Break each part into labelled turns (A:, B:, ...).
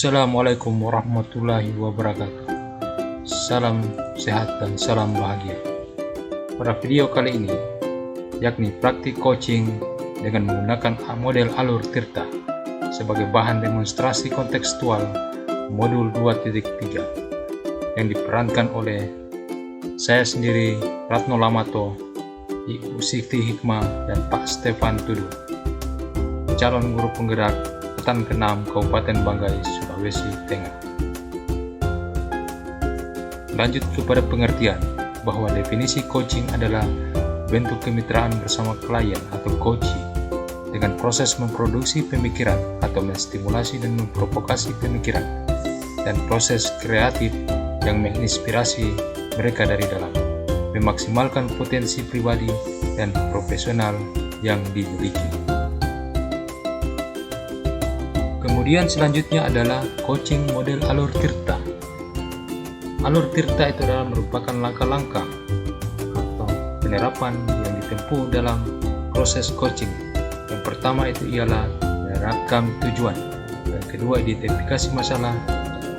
A: Assalamualaikum warahmatullahi wabarakatuh. Salam sehat dan salam bahagia. Pada video kali ini, yakni praktik coaching dengan menggunakan model alur tirta sebagai bahan demonstrasi kontekstual modul 2.3 yang diperankan oleh saya sendiri, Ratno Lamato, Ibu Siti Hikmah, dan Pak Stefan Tudu, calon guru penggerak Ketan ke-6 Kabupaten Banggai, Sulawesi Tengah. Lanjut kepada pengertian bahwa definisi coaching adalah bentuk kemitraan bersama klien atau coachee dengan proses memproduksi pemikiran atau menstimulasi dan memprovokasi pemikiran dan proses kreatif yang menginspirasi mereka dari dalam, memaksimalkan potensi pribadi dan profesional yang dimiliki. Kemudian selanjutnya adalah coaching model alur tirta. Alur tirta itu adalah merupakan langkah-langkah atau penerapan yang ditempuh dalam proses coaching. Yang pertama itu ialah menerapkan tujuan, yang kedua identifikasi masalah,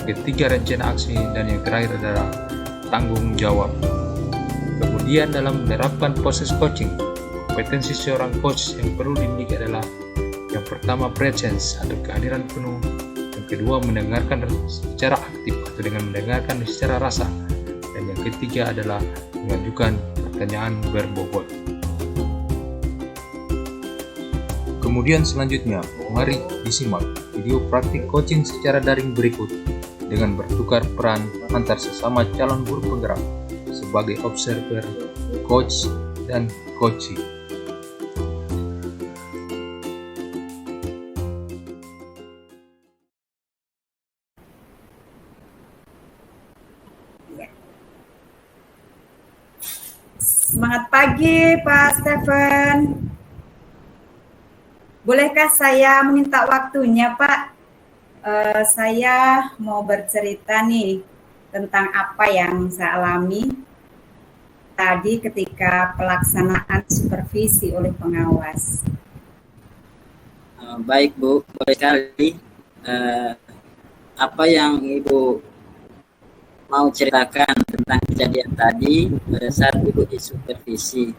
A: ketiga rencana aksi, dan yang terakhir adalah tanggung jawab. Kemudian dalam menerapkan proses coaching, kompetensi seorang coach yang perlu dimiliki adalah yang pertama presence atau kehadiran penuh, yang kedua mendengarkan secara aktif atau dengan mendengarkan secara rasa, dan yang ketiga adalah mengajukan pertanyaan berbobot. Kemudian selanjutnya, mari disimak video praktik coaching secara daring berikut dengan bertukar peran antar sesama calon guru penggerak sebagai observer, coach, dan coachee.
B: Semangat pagi Pak Stefan. Bolehkah saya meminta waktunya Pak? Saya mau bercerita nih tentang apa yang saya alami tadi ketika pelaksanaan supervisi oleh pengawas.
C: Baik Bu, boleh sekali. Apa yang Ibu mau ceritakan tentang kejadian tadi pada saat Ibu disupervisi?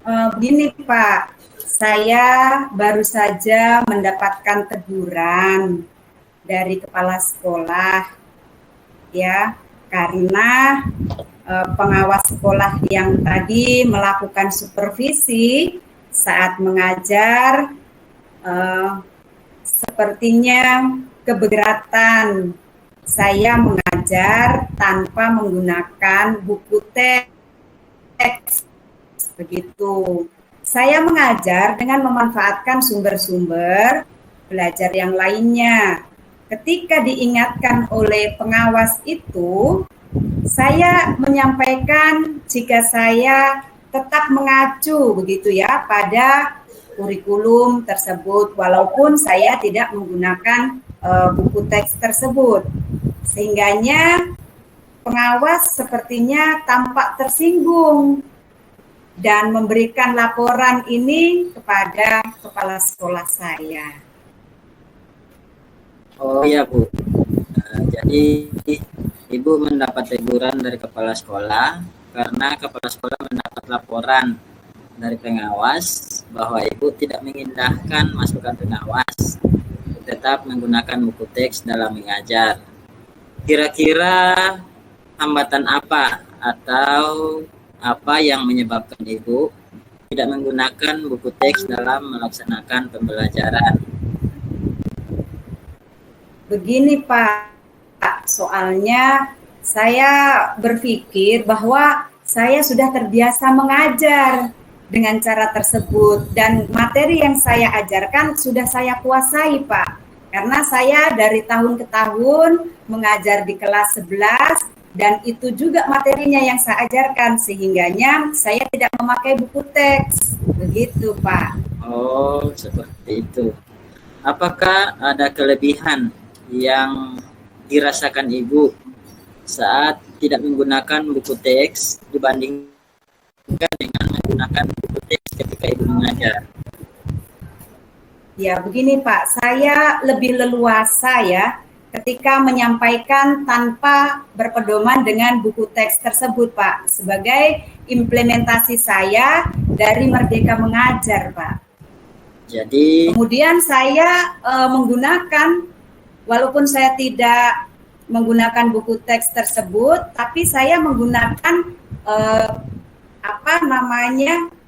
B: Begini Pak, saya baru saja mendapatkan teguran dari kepala sekolah, ya, karena pengawas sekolah yang tadi melakukan supervisi saat mengajar, sepertinya keberatan saya mengajar tanpa menggunakan buku teks. Begitu. Saya mengajar dengan memanfaatkan sumber-sumber belajar yang lainnya. Ketika diingatkan oleh pengawas itu, saya menyampaikan jika saya tetap mengacu begitu ya pada kurikulum tersebut walaupun saya tidak menggunakan buku teks tersebut. Sehingganya pengawas sepertinya tampak tersinggung dan memberikan laporan ini kepada kepala sekolah saya.
C: Oh iya Bu, jadi Ibu mendapat teguran dari kepala sekolah karena kepala sekolah mendapat laporan dari pengawas bahwa Ibu tidak mengindahkan masukan pengawas, tetap menggunakan buku teks dalam mengajar. Kira-kira hambatan apa atau apa yang menyebabkan Ibu tidak menggunakan buku teks dalam melaksanakan pembelajaran?
B: Begini Pak, soalnya saya berpikir bahwa saya sudah terbiasa mengajar dengan cara tersebut dan materi yang saya ajarkan sudah saya kuasai Pak. Karena saya dari tahun ke tahun mengajar di kelas 11 dan itu juga materinya yang saya ajarkan sehingganya saya tidak memakai buku teks. Begitu Pak.
C: Oh, seperti itu. Apakah ada kelebihan yang dirasakan Ibu saat tidak menggunakan buku teks dibandingkan dengan menggunakan buku teks ketika Ibu mengajar?
B: Ya, begini Pak, saya lebih leluasa ya ketika menyampaikan tanpa berpedoman dengan buku teks tersebut Pak, sebagai implementasi saya dari Merdeka Mengajar Pak.
C: Jadi
B: Kemudian saya menggunakan, walaupun saya tidak menggunakan buku teks tersebut, tapi saya menggunakan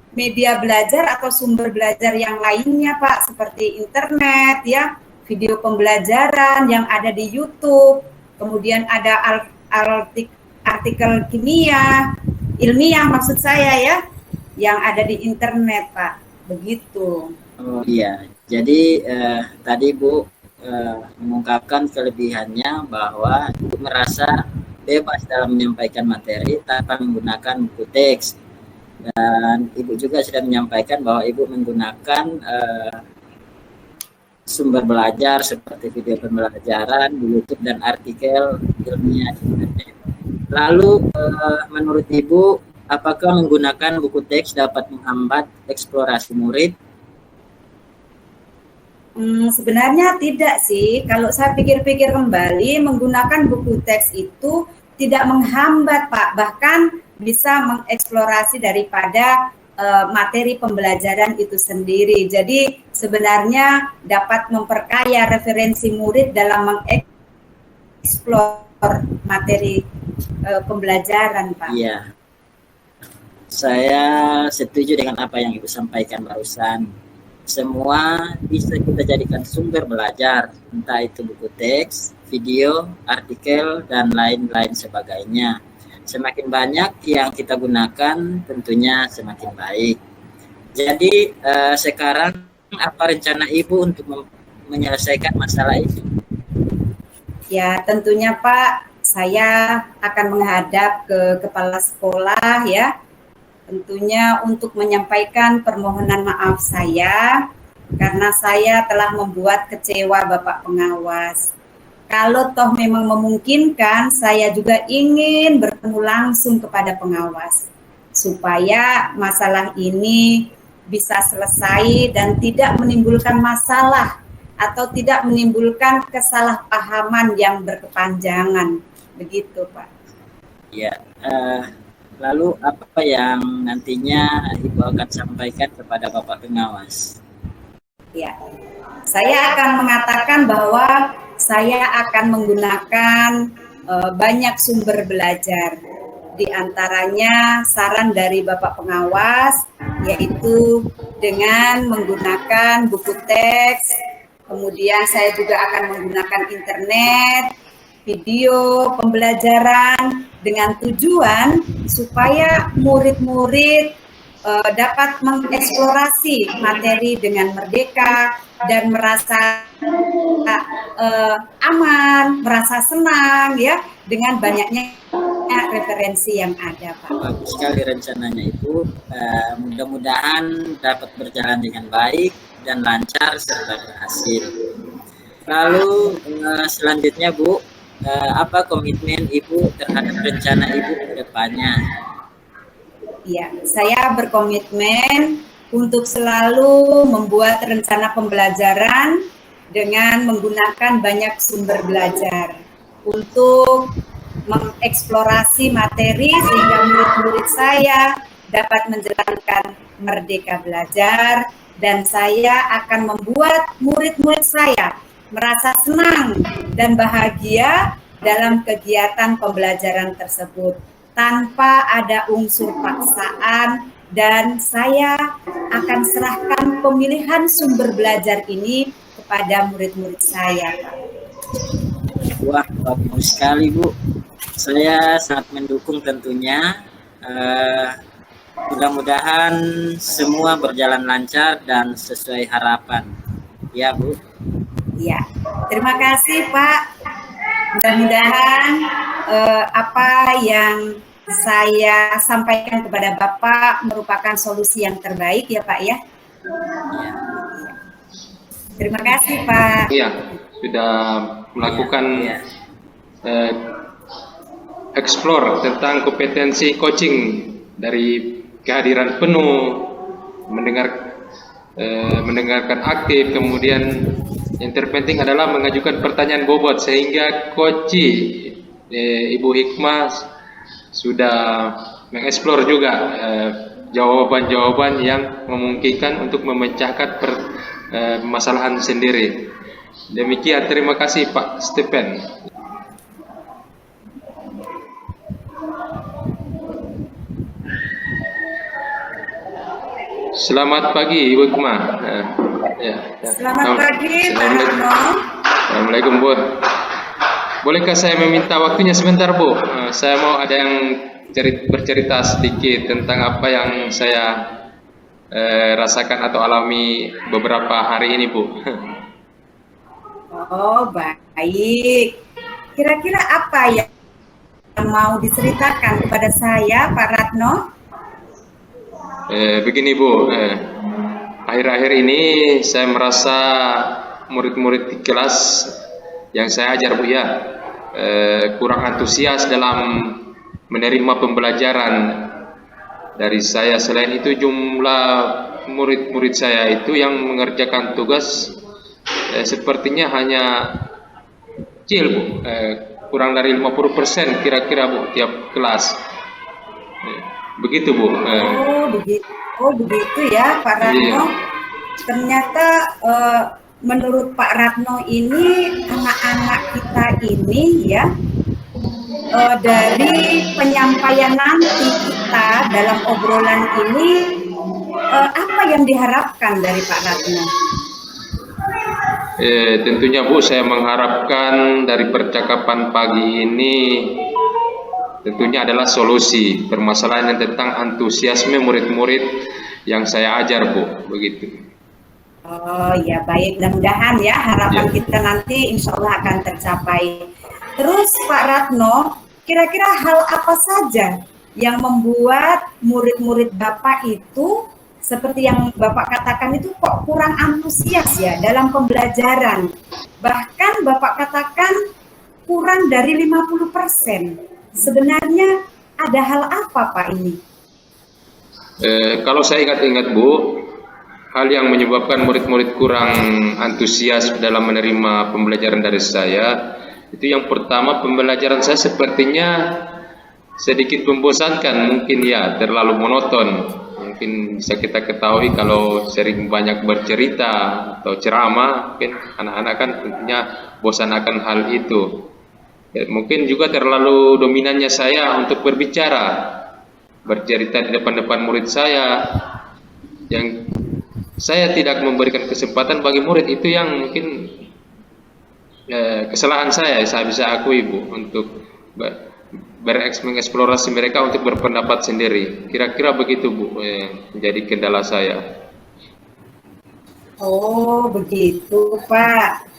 B: media belajar atau sumber belajar yang lainnya Pak, seperti internet ya, video pembelajaran yang ada di YouTube, kemudian ada artikel ilmiah maksud saya ya, yang ada di internet Pak, begitu.
C: oh iya, jadi tadi Bu mengungkapkan kelebihannya bahwa Ibu merasa bebas dalam menyampaikan materi tanpa menggunakan buku teks. Dan Ibu juga sudah menyampaikan bahwa Ibu menggunakan sumber belajar seperti video pembelajaran di YouTube dan artikel ilmiah di internet. Lalu menurut Ibu, apakah menggunakan buku teks dapat menghambat eksplorasi murid?
B: Sebenarnya tidak sih. Kalau saya pikir-pikir kembali, menggunakan buku teks itu tidak menghambat Pak, bahkan bisa mengeksplorasi daripada materi pembelajaran itu sendiri. Jadi sebenarnya dapat memperkaya referensi murid dalam mengeksplor materi pembelajaran Pak.
C: Iya, saya setuju dengan apa yang Ibu sampaikan barusan. Semua bisa kita jadikan sumber belajar, entah itu buku teks, video, artikel, dan lain-lain sebagainya. Semakin banyak yang kita gunakan, tentunya semakin baik. Jadi sekarang apa rencana Ibu untuk menyelesaikan masalah ini?
B: Ya, tentunya Pak, saya akan menghadap ke kepala sekolah ya, tentunya untuk menyampaikan permohonan maaf saya karena saya telah membuat kecewa Bapak Pengawas. Kalau toh memang memungkinkan, saya juga ingin bertemu langsung kepada pengawas supaya masalah ini bisa selesai dan tidak menimbulkan masalah atau tidak menimbulkan kesalahpahaman yang berkepanjangan. Begitu Pak.
C: Ya, lalu apa yang nantinya Ibu akan sampaikan kepada Bapak Pengawas?
B: Ya, saya akan mengatakan bahwa saya akan menggunakan banyak sumber belajar. Di antaranya saran dari Bapak Pengawas, yaitu dengan menggunakan buku teks, kemudian saya juga akan menggunakan internet, video pembelajaran dengan tujuan supaya murid-murid dapat mengeksplorasi materi dengan merdeka dan merasa aman, merasa senang ya dengan banyaknya referensi yang ada Pak.
C: Bagus sekali rencananya Ibu. Mudah-mudahan dapat berjalan dengan baik dan lancar serta berhasil. Lalu selanjutnya Bu, apa komitmen Ibu terhadap rencana Ibu ke depannya?
B: Ya, saya berkomitmen untuk selalu membuat rencana pembelajaran dengan menggunakan banyak sumber belajar untuk mengeksplorasi materi sehingga murid-murid saya dapat menjalankan merdeka belajar, dan saya akan membuat murid-murid saya merasa senang dan bahagia dalam kegiatan pembelajaran tersebut tanpa ada unsur paksaan, dan saya akan serahkan pemilihan sumber belajar ini kepada murid-murid saya.
C: Wah, bagus sekali Bu. Saya sangat mendukung tentunya. Mudah-mudahan semua berjalan lancar dan sesuai harapan. Ya Bu.
B: Ya, terima kasih Pak. Mudah-mudahan apa yang saya sampaikan kepada Bapak merupakan solusi yang terbaik ya Pak ya.
C: Ya.
B: Terima kasih Pak.
D: Iya, sudah melakukan explore tentang kompetensi coaching dari kehadiran penuh, mendengar mendengarkan aktif, kemudian yang terpenting adalah mengajukan pertanyaan bobot, sehingga Koci Ibu Hikmah sudah mengeksplor juga jawaban-jawaban yang memungkinkan untuk memecahkan permasalahan sendiri. Demikian, terima kasih Pak Stephen. Selamat pagi Ibu Hikmah.
B: Selamat pagi Pak Ratno.
D: Assalamualaikum Bu. Bolehkah saya meminta waktunya sebentar Bu? Saya mau ada yang bercerita sedikit tentang apa yang saya rasakan atau alami beberapa hari ini Bu.
B: Oh baik. Kira-kira apa yang mau diceritakan kepada saya Pak Ratno?
D: Begini Bu, akhir-akhir ini saya merasa murid-murid di kelas yang saya ajar Bu ya, kurang antusias dalam menerima pembelajaran dari saya. Selain itu jumlah murid-murid saya itu yang mengerjakan tugas sepertinya hanya kecil Bu, kurang dari 50% kira-kira Bu tiap kelas. Begitu Bu.
B: Oh begitu ya Pak Ratno.
D: Iya.
B: Ternyata menurut Pak Ratno ini anak-anak kita ini ya dari penyampaian nanti kita dalam obrolan ini apa yang diharapkan dari Pak Ratno?
D: Tentunya Bu, saya mengharapkan dari percakapan pagi ini tentunya adalah solusi permasalahan yang tentang antusiasme murid-murid yang saya ajar Bu, begitu.
B: Oh ya baik, mudah-mudahan ya harapan
D: Ya.
B: kita nanti insya Allah akan tercapai. Terus Pak Ratno, kira-kira hal apa saja yang membuat murid-murid Bapak itu seperti yang Bapak katakan itu kok kurang antusias ya dalam pembelajaran? Bahkan Bapak katakan kurang dari 50%. Sebenarnya ada hal apa Pak ini?
D: Kalau saya ingat-ingat Bu, hal yang menyebabkan murid-murid kurang antusias dalam menerima pembelajaran dari saya, itu yang pertama, pembelajaran saya sepertinya sedikit membosankan, mungkin ya, terlalu monoton. Mungkin bisa kita ketahui kalau sering banyak bercerita atau ceramah, mungkin anak-anak kan tentunya bosan akan hal itu. Ya, mungkin juga terlalu dominannya saya untuk berbicara, bercerita di depan-depan murid saya, yang saya tidak memberikan kesempatan bagi murid itu, yang mungkin kesalahan saya bisa akui Bu, untuk mengeksplorasi mereka untuk berpendapat sendiri. Kira-kira begitu Bu, menjadi kendala saya.
B: Oh begitu Pak.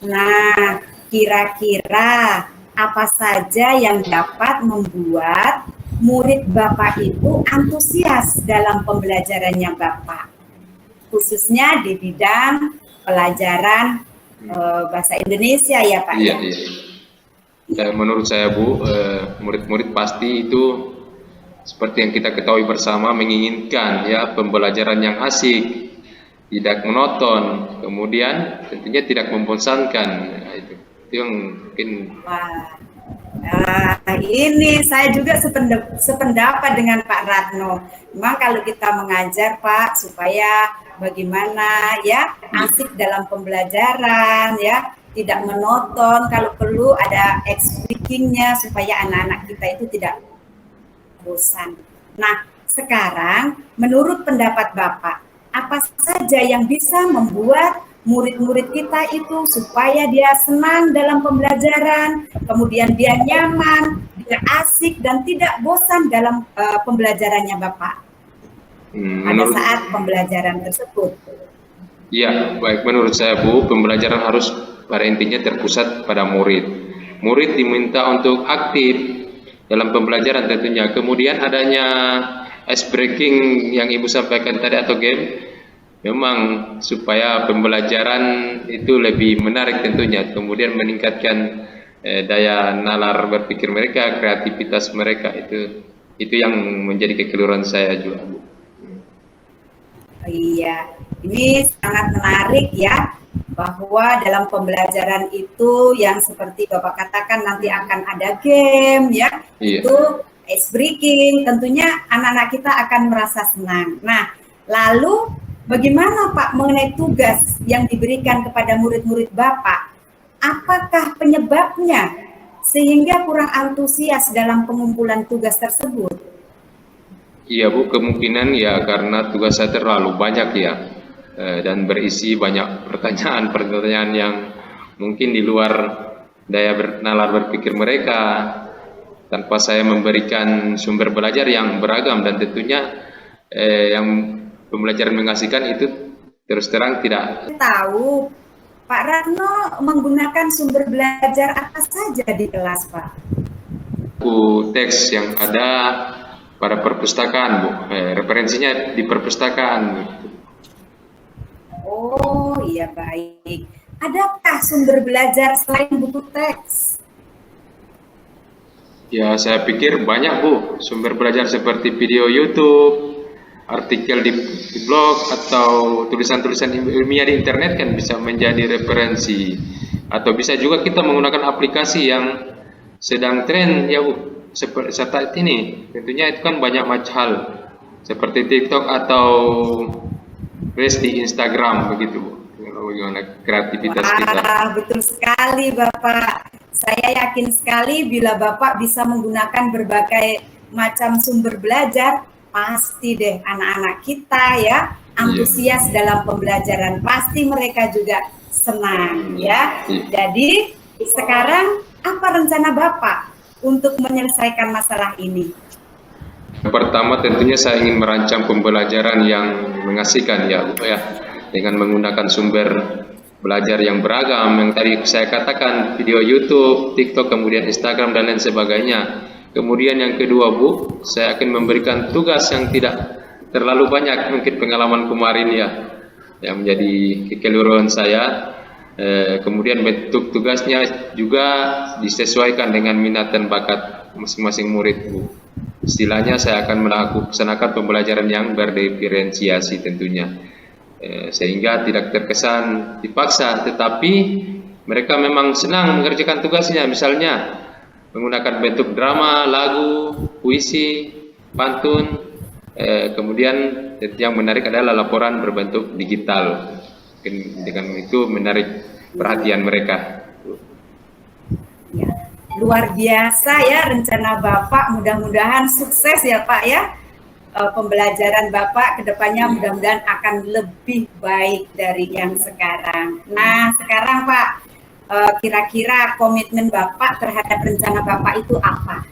B: Nah, kira-kira apa saja yang dapat membuat murid Bapak itu antusias dalam pembelajarannya Bapak? Khususnya di bidang pelajaran bahasa Indonesia ya Pak?
D: Iya, iya. Menurut saya Bu, murid-murid pasti itu seperti yang kita ketahui bersama menginginkan ya pembelajaran yang asik, tidak monoton, kemudian tentunya tidak membosankan. Nah, itu yang mungkin.
B: Wah, nah, ini saya juga sependapat dengan Pak Ratno. Memang kalau kita mengajar Pak, supaya bagaimana ya asik dalam pembelajaran ya, tidak monoton, kalau perlu ada speakingnya supaya anak-anak kita itu tidak bosan. Nah, sekarang menurut pendapat Bapak, apa saja yang bisa membuat murid-murid kita itu supaya dia senang dalam pembelajaran, kemudian dia nyaman, dia asik dan tidak bosan dalam pembelajarannya Bapak pada saat pembelajaran tersebut?
D: Ya, baik, menurut saya Bu, pembelajaran harus pada intinya terpusat pada murid. Murid diminta untuk aktif dalam pembelajaran tentunya. Kemudian adanya ice breaking yang Ibu sampaikan tadi atau game, memang supaya pembelajaran itu lebih menarik tentunya. Kemudian meningkatkan daya nalar berpikir mereka, kreativitas mereka, itu yang menjadi kekeliruan saya juga Bu.
B: Iya, ini sangat menarik ya, bahwa dalam pembelajaran itu yang seperti Bapak katakan nanti akan ada game ya,
D: Iya.
B: itu ice breaking, tentunya anak-anak kita akan merasa senang. Nah, lalu bagaimana Pak mengenai tugas yang diberikan kepada murid-murid Bapak? Apakah penyebabnya sehingga kurang antusias dalam pengumpulan tugas tersebut?
D: Iya Bu, kemungkinan ya karena tugas saya terlalu banyak ya, dan berisi banyak pertanyaan-pertanyaan yang mungkin di luar daya nalar berpikir mereka, tanpa saya memberikan sumber belajar yang beragam dan tentunya yang pembelajaran mengasihkan itu terus terang tidak.
B: Tahu Pak Ratno menggunakan sumber belajar apa saja di kelas, Pak?
D: Buku teks yang ada pada perpustakaan Bu, referensinya di perpustakaan.
B: Oh iya, baik. Adakah sumber belajar selain buku teks?
D: Ya saya pikir banyak Bu, sumber belajar seperti video YouTube, artikel di blog, atau tulisan-tulisan ilmiah di internet kan bisa menjadi referensi. Atau bisa juga kita menggunakan aplikasi yang sedang tren ya Bu, seperti saat ini. Tentunya itu kan banyak macam hal, seperti TikTok atau Reels di Instagram begitu Bu. Bagaimana kreativitas kita.
B: Wah, betul sekali Bapak. Saya yakin sekali bila Bapak bisa menggunakan berbagai macam sumber belajar, pasti deh anak-anak kita ya antusias dalam pembelajaran. Pasti mereka juga senang ya. Jadi sekarang apa rencana Bapak untuk menyelesaikan masalah ini?
D: Pertama tentunya saya ingin merancang pembelajaran yang mengasihkan ya Bu ya, dengan menggunakan sumber belajar yang beragam yang tadi saya katakan, video YouTube, TikTok, kemudian Instagram dan lain sebagainya. Kemudian yang kedua Bu, saya akan memberikan tugas yang tidak terlalu banyak, mungkin pengalaman kemarin ya yang menjadi kekeliruan saya. Kemudian bentuk tugasnya juga disesuaikan dengan minat dan bakat masing-masing murid Bu. Istilahnya saya akan melaksanakan pembelajaran yang berdiferensiasi tentunya, sehingga tidak terkesan dipaksa, tetapi mereka memang senang mengerjakan tugasnya, misalnya menggunakan bentuk drama, lagu, puisi, pantun, kemudian yang menarik adalah laporan berbentuk digital. Dengan itu menarik perhatian mereka.
B: Ya, luar biasa ya rencana Bapak, mudah-mudahan sukses ya Pak ya. Pembelajaran Bapak kedepannya mudah-mudahan akan lebih baik dari yang sekarang. Nah sekarang Pak, kira-kira komitmen Bapak terhadap rencana Bapak itu apa?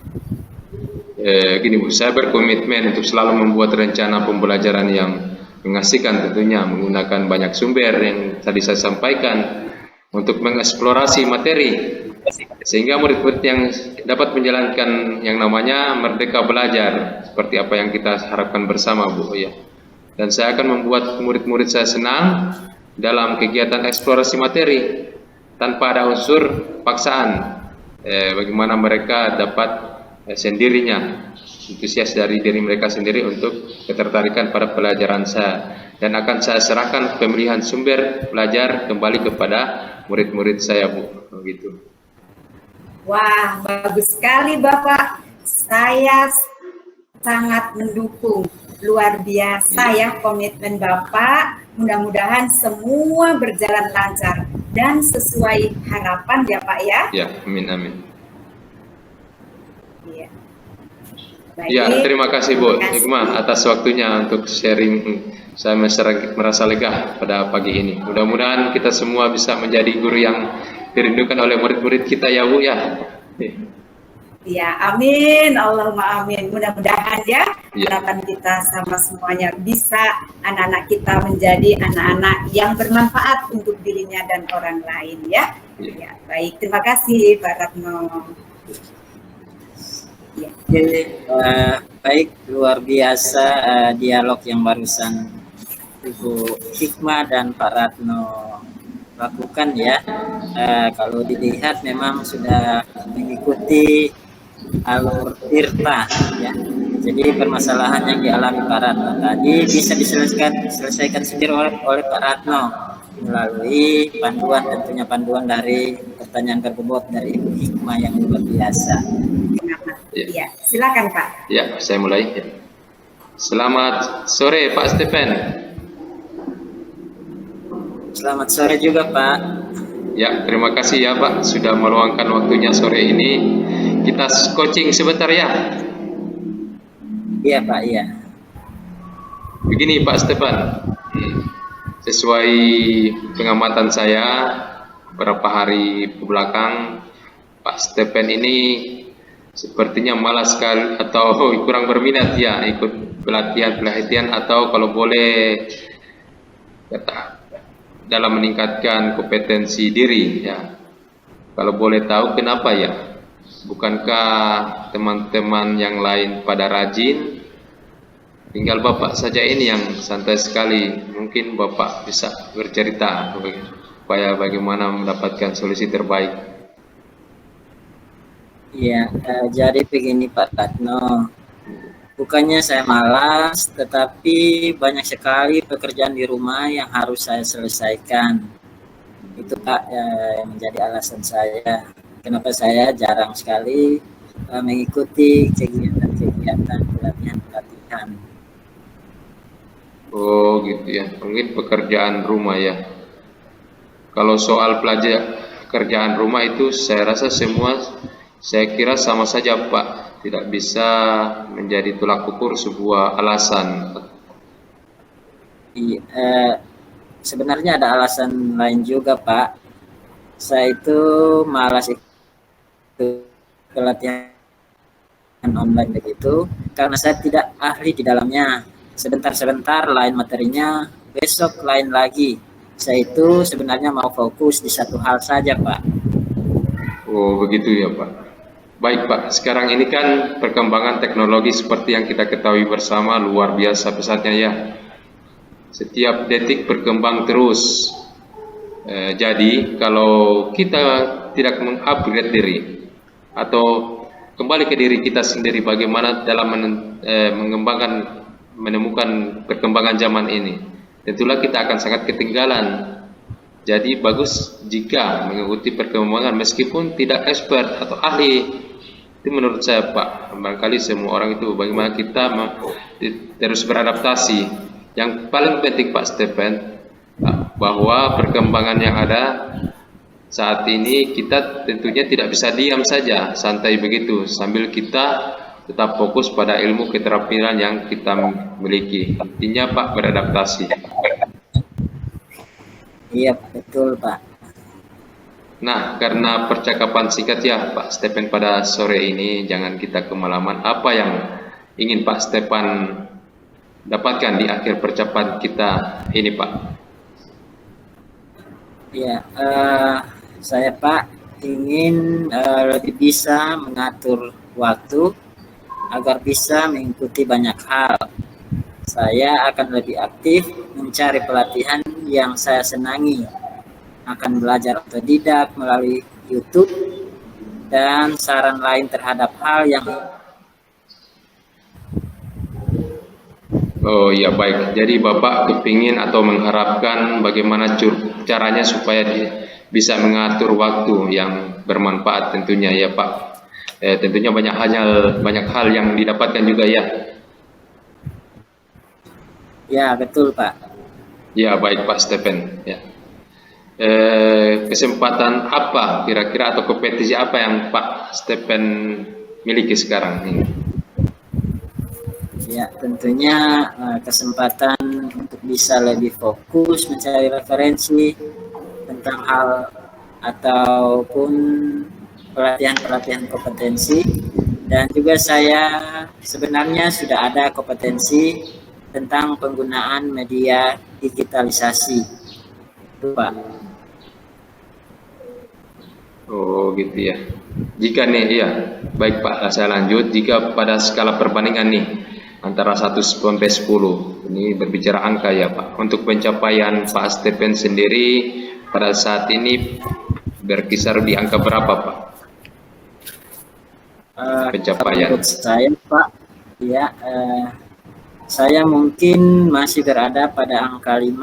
D: Gini Bu, saya berkomitmen untuk selalu membuat rencana pembelajaran yang mengasihkan, tentunya menggunakan banyak sumber yang tadi saya sampaikan untuk mengeksplorasi materi, sehingga murid-murid yang dapat menjalankan yang namanya merdeka belajar seperti apa yang kita harapkan bersama Bu ya. Dan saya akan membuat murid-murid saya senang dalam kegiatan eksplorasi materi tanpa ada unsur paksaan, bagaimana mereka dapat sendirinya antusias dari diri mereka sendiri untuk ketertarikan pada pelajaran saya, dan akan saya serahkan pemilihan sumber belajar kembali kepada murid-murid saya Bu, begitu.
B: Wah, bagus sekali Bapak. Saya sangat mendukung. Luar biasa ya komitmen Bapak. Mudah-mudahan semua berjalan lancar dan sesuai harapan ya Pak ya.
D: Ya, amin amin.
B: Iya.
D: Ya, terima kasih Bu Hikmah atas waktunya untuk sharing. Saya merasa lega pada pagi ini. Mudah-mudahan kita semua bisa menjadi guru yang dirindukan oleh murid-murid kita ya Bu ya.
B: Ya, amin. Allahumma amin. Mudah-mudahan ya harapan kita sama semuanya bisa anak-anak kita menjadi anak-anak yang bermanfaat untuk dirinya dan orang lain ya. Ya, baik. Terima kasih Pak Ratno. Ya.
C: Jadi, baik, luar biasa dialog yang barusan Ibu Hikmah dan Pak Ratno lakukan ya. Kalau dilihat memang sudah mengikuti alur tirta ya, Jadi permasalahan yang dialami Pak Ratno tadi bisa diselesaikan sendiri oleh Pak Ratno melalui panduan, tentunya panduan dari pertanyaan berbobot dari Ibu Hikmah yang luar biasa.
B: Ya, silakan Pak.
D: Ya, saya mulai. Selamat sore Pak Stephen.
C: Selamat sore juga Pak.
D: Ya, terima kasih ya Pak sudah meluangkan waktunya sore ini. Kita coaching sebentar ya.
C: Iya Pak, iya.
D: Begini Pak Stephen, sesuai pengamatan saya beberapa hari ke belakang, Pak Stephen ini sepertinya malas sekali atau kurang berminat ya ikut pelatihan atau kalau boleh dalam meningkatkan kompetensi diri ya. Kalau boleh tahu kenapa ya? Bukankah teman-teman yang lain pada rajin? Tinggal Bapak saja ini yang santai sekali. Mungkin Bapak bisa bercerita supaya bagaimana mendapatkan solusi terbaik.
C: Iya, jadi begini Pak Ratno. Bukannya saya malas, tetapi banyak sekali pekerjaan di rumah yang harus saya selesaikan. Itu Pak yang menjadi alasan saya. Kenapa saya jarang sekali mengikuti kegiatan-kegiatan pelatihan.
D: Oh gitu ya, mungkin pekerjaan rumah ya. Kalau soal pekerjaan rumah itu saya rasa saya kira sama saja Pak. Tidak bisa menjadi tolak ukur sebuah alasan.
C: Sebenarnya ada alasan lain juga Pak. Saya itu malas ikut pelatihan online begitu karena saya tidak ahli di dalamnya. Sebentar lain materinya, besok lain lagi. Saya itu sebenarnya mau fokus di satu hal saja Pak.
D: Oh begitu ya Pak. Baik Pak, sekarang ini kan perkembangan teknologi seperti yang kita ketahui bersama luar biasa pesatnya ya. Setiap detik berkembang terus. Jadi kalau kita tidak mengupgrade diri atau kembali ke diri kita sendiri bagaimana dalam menemukan perkembangan zaman ini, tentulah kita akan sangat ketinggalan. Jadi bagus jika mengikuti perkembangan meskipun tidak expert atau ahli. Itu menurut saya Pak. Barangkali semua orang itu bagaimana kita terus beradaptasi. Yang paling penting Pak Stephen, bahwa perkembangan yang ada saat ini kita tentunya tidak bisa diam saja santai begitu sambil kita tetap fokus pada ilmu keterampilan yang kita miliki. Intinya Pak beradaptasi.
C: Iya betul Pak.
D: Nah, karena percakapan singkat ya Pak Stephen pada sore ini, jangan kita kemalaman. Apa yang ingin Pak Stephen dapatkan di akhir percakapan kita ini Pak?
C: Ya, saya Pak ingin lebih bisa mengatur waktu agar bisa mengikuti banyak hal. Saya akan lebih aktif mencari pelatihan yang saya senangi. Akan belajar otodidak melalui YouTube dan saran lain terhadap hal yang.
D: Oh ya baik, jadi Bapak kepingin atau mengharapkan bagaimana caranya supaya bisa mengatur waktu yang bermanfaat tentunya ya Pak. Tentunya banyak hal yang didapatkan juga ya.
C: Ya betul Pak.
D: Ya baik Pak Stephen ya. Kesempatan apa kira-kira atau kompetisi apa yang Pak Stephen miliki sekarang ini?
C: Ya tentunya kesempatan untuk bisa lebih fokus mencari referensi tentang hal ataupun pelatihan kompetensi, dan juga saya sebenarnya sudah ada kompetensi tentang penggunaan media digitalisasi itu Pak.
D: Oh gitu ya. Jika nih ya, baik Pak, saya lanjut. Jika pada skala perbandingan nih antara 1 sampai 10, ini berbicara angka ya Pak. Untuk pencapaian Pak Stephen sendiri pada saat ini berkisar di angka berapa Pak? Pencapaian.
C: Menurut saya Pak, Ya, saya mungkin masih berada pada angka 5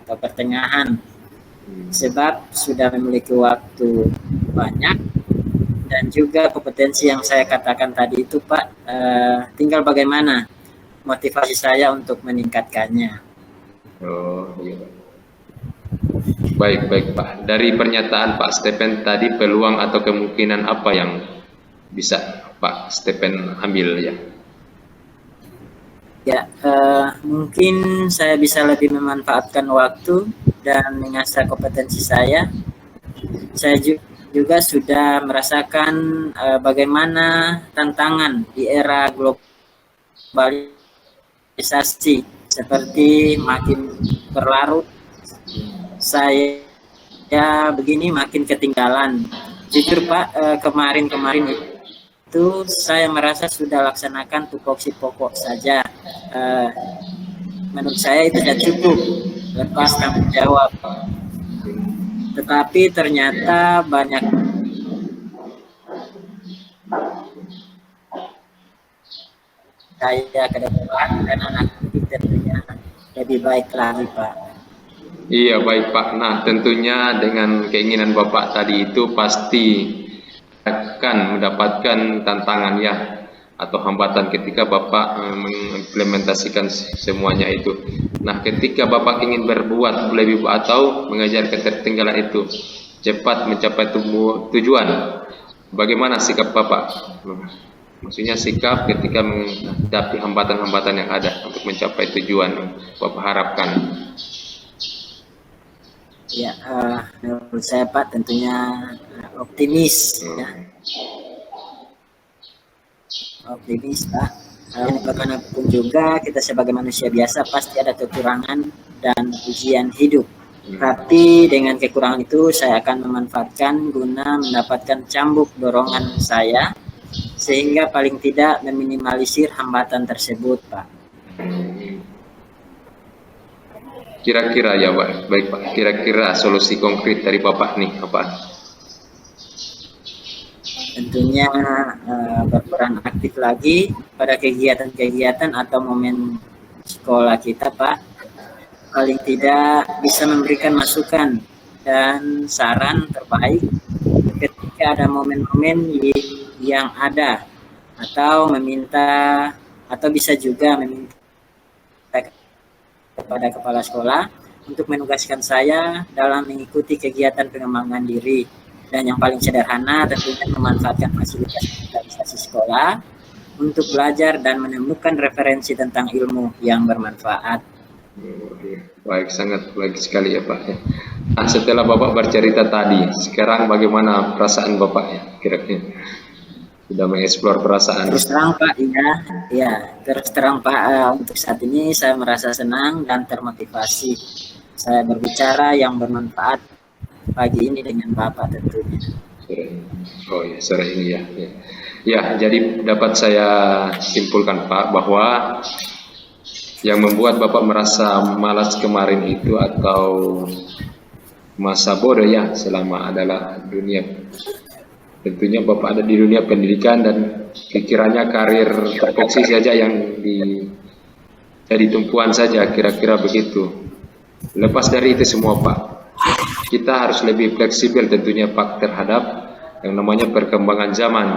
C: atau pertengahan, sebab sudah memiliki waktu banyak dan juga kompetensi yang saya katakan tadi itu Pak, tinggal bagaimana motivasi saya untuk meningkatkannya.
D: Oh, iya. Baik Pak. Dari pernyataan Pak Stephen tadi, peluang atau kemungkinan apa yang bisa Pak Stephen ambil ya?
C: Ya, mungkin saya bisa lebih memanfaatkan waktu dan mengasah kompetensi saya. Saya juga sudah merasakan bagaimana tantangan di era globalisasi seperti makin berlarut. Saya begini makin ketinggalan. Jujur Pak, kemarin itu saya merasa sudah laksanakan tupoksi pokok saja. Menurut saya itu sudah cukup, lepas tanggung jawab. Tetapi ternyata banyak saya ke depan dan anak didik tentunya lebih baik lagi Pak.
D: Iya baik Pak. Nah tentunya dengan keinginan Bapak tadi itu pasti akan mendapatkan tantangan ya, atau hambatan ketika Bapak mengimplementasikan semuanya itu. Nah ketika Bapak ingin berbuat lebih atau mengejar ketertinggalan itu, cepat mencapai tujuan, bagaimana sikap Bapak? Maksudnya sikap ketika menghadapi hambatan-hambatan yang ada untuk mencapai tujuan yang Bapak harapkan.
C: Ya, menurut saya Pak tentunya optimis ya. Optimis Pak. Bagaimanapun juga kita sebagai manusia biasa pasti ada kekurangan dan ujian hidup. Tapi dengan kekurangan itu saya akan memanfaatkan guna mendapatkan cambuk dorongan saya, sehingga paling tidak meminimalisir hambatan tersebut Pak.
D: Kira-kira ya Pak, baik Pak. Kira-kira solusi konkret dari Bapak nih apa?
C: Tentunya berperan aktif lagi pada kegiatan-kegiatan atau momen sekolah kita Pak. Paling tidak bisa memberikan masukan dan saran terbaik ketika ada momen-momen yang ada, atau meminta, atau bisa juga meminta kepada kepala sekolah untuk menugaskan saya dalam mengikuti kegiatan pengembangan diri, dan yang paling sederhana tentunya memanfaatkan fasilitas digitalisasi sekolah untuk belajar dan menemukan referensi tentang ilmu yang bermanfaat.
D: Baik, sangat baik sekali ya Pak. Nah, setelah Bapak bercerita tadi, sekarang bagaimana perasaan Bapak ya? Kira-kira sudah mengeksplor perasaan.
C: Terus terang Pak, terus terang Pak, untuk saat ini saya merasa senang dan termotivasi. Saya berbicara yang bermanfaat pagi ini dengan Bapak tentunya.
D: Oh ya, sore ini ya. Ya, jadi dapat saya simpulkan Pak bahwa yang membuat Bapak merasa malas kemarin itu atau masa bodoh ya selama adalah dunia. Tentunya Bapak ada di dunia pendidikan dan pikirannya karir terfokus saja yang jadi tumpuan saja, kira-kira begitu. Lepas dari itu semua Pak, kita harus lebih fleksibel tentunya Pak terhadap yang namanya perkembangan zaman.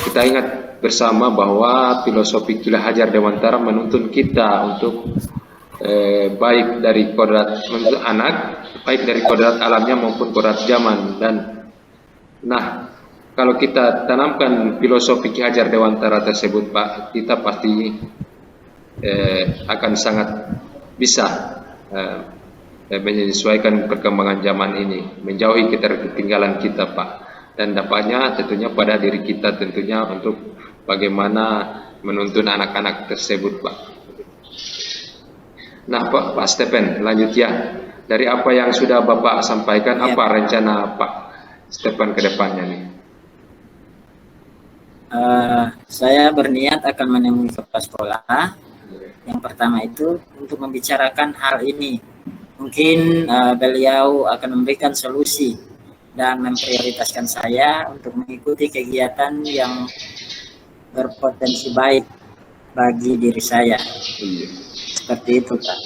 D: Kita ingat bersama bahwa filosofi Ki Hajar Dewantara menuntun kita untuk baik dari kodrat anak, baik dari kodrat alamnya maupun kodrat zaman. Dan nah, kalau kita tanamkan filosofi Ki Hajar Dewantara tersebut Pak, kita pasti akan sangat bisa menyesuaikan perkembangan zaman ini, menjauhi ketertinggalan kita Pak, dan dampaknya tentunya pada diri kita tentunya untuk bagaimana menuntun anak-anak tersebut Pak. Nah Pak Stephen, lanjut ya, dari apa yang sudah Bapak sampaikan, apa rencana Pak Stephen ke depannya nih?
C: Saya berniat akan menemui kepala sekolah. Yang pertama itu untuk membicarakan hal ini. Mungkin beliau akan memberikan solusi dan memprioritaskan saya untuk mengikuti kegiatan yang berpotensi baik bagi diri saya.
D: Iya.
C: Seperti itu, Pak.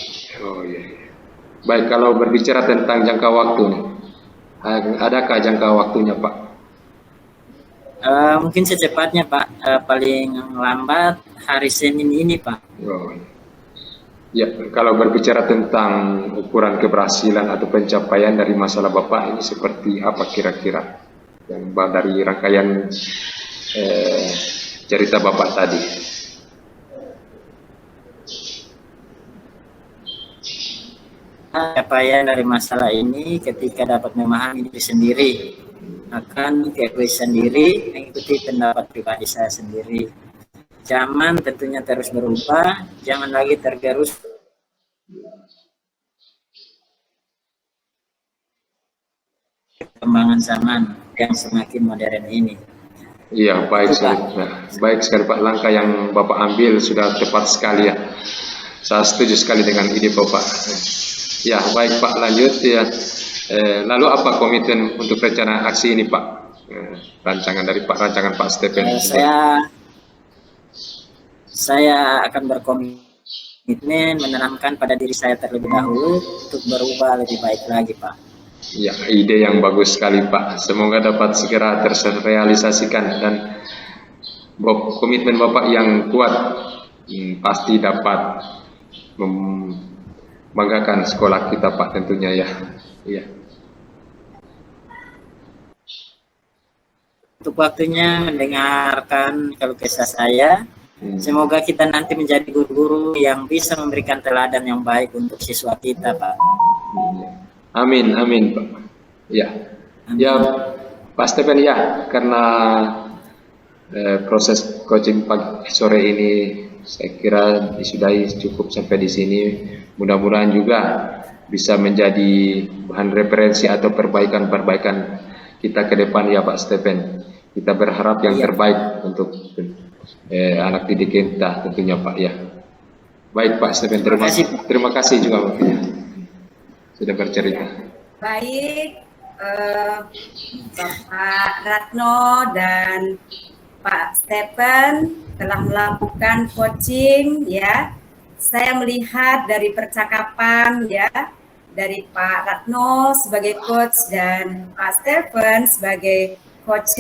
D: Oh iya. Baik, kalau berbicara tentang jangka waktu nih, adakah jangka waktunya, Pak?
C: Mungkin secepatnya, Pak. Paling lambat hari Senin ini, Pak.
D: Oh, iya. Ya, kalau berbicara tentang ukuran keberhasilan atau pencapaian dari masalah Bapak ini seperti apa kira-kira yang dari rangkaian cerita Bapak tadi?
C: Pencapaian dari masalah ini ketika dapat memahami diri sendiri, akan keegoisan diri, mengikuti pendapat pribadi saya sendiri. Zaman tentunya terus berubah, jangan lagi tergerus perkembangan zaman yang semakin modern ini.
D: Iya, baik sekali. Nah, baik sekali Pak, langkah yang Bapak ambil sudah tepat sekali ya. Saya setuju sekali dengan ide Bapak. Ya, baik Pak, lanjut ya. Lalu apa komitmen untuk rencana aksi ini Pak? Rancangan Pak Stephen.
C: Saya akan berkomitmen menanamkan pada diri saya terlebih dahulu untuk berubah lebih baik lagi, Pak.
D: Ya, ide yang bagus sekali Pak. Semoga dapat segera terrealisasikan dan komitmen Bapak yang kuat pasti dapat membanggakan sekolah kita Pak tentunya ya. Iya.
C: Untuk waktunya mendengarkan keluh kesah saya. Semoga kita nanti menjadi guru-guru yang bisa memberikan teladan yang baik untuk siswa kita, Pak.
D: Amin, amin, Pak. Ya, amin. Ya, Pak Stephen ya, karena proses coaching pagi sore ini saya kira disudahi cukup sampai di sini. Mudah-mudahan juga bisa menjadi bahan referensi atau perbaikan-perbaikan kita ke depan ya, Pak Stephen. Kita berharap yang terbaik untuk anak didik kita tentunya Pak ya. Baik Pak Stephen, terima kasih juga waktunya sudah bercerita.
B: Baik, Bapak Ratno dan Pak Stephen telah melakukan coaching ya. Saya melihat dari percakapan ya, dari Pak Ratno sebagai coach dan Pak Stephen sebagai coach,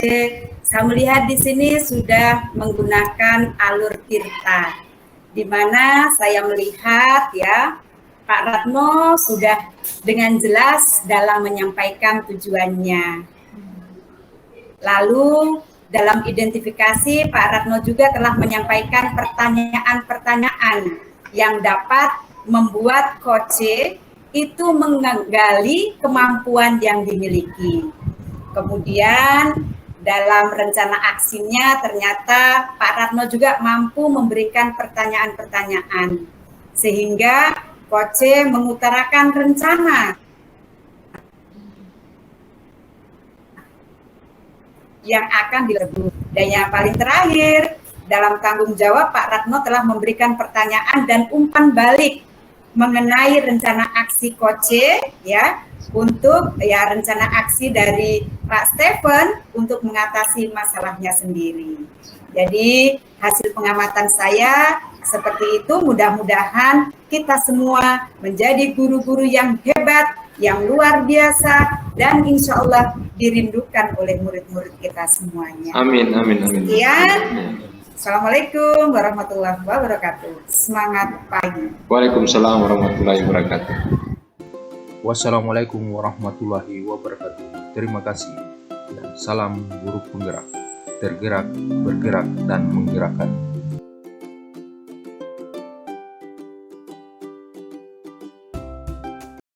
B: saya melihat di sini sudah menggunakan alur tirta, di mana saya melihat ya Pak Ratno sudah dengan jelas dalam menyampaikan tujuannya. Lalu dalam identifikasi Pak Ratno juga telah menyampaikan pertanyaan-pertanyaan yang dapat membuat coach itu menggali kemampuan yang dimiliki. Kemudian dalam rencana aksinya ternyata Pak Ratno juga mampu memberikan pertanyaan-pertanyaan sehingga coach mengutarakan rencana yang akan dilakukan. Dan yang paling terakhir, dalam tanggung jawab Pak Ratno telah memberikan pertanyaan dan umpan balik mengenai rencana aksi coach ya, untuk ya rencana aksi dari Pak Stephen untuk mengatasi masalahnya sendiri. Jadi hasil pengamatan saya seperti itu, mudah-mudahan kita semua menjadi guru-guru yang hebat, yang luar biasa, dan insya Allah dirindukan oleh murid-murid kita semuanya.
D: Amin, amin, amin.
B: Sekian. Assalamualaikum warahmatullahi wabarakatuh. Semangat pagi.
D: Waalaikumsalam warahmatullahi wabarakatuh.
A: Wassalamualaikum warahmatullahi wabarakatuh. Terima kasih dan salam guru penggerak, tergerak, bergerak, dan menggerakkan.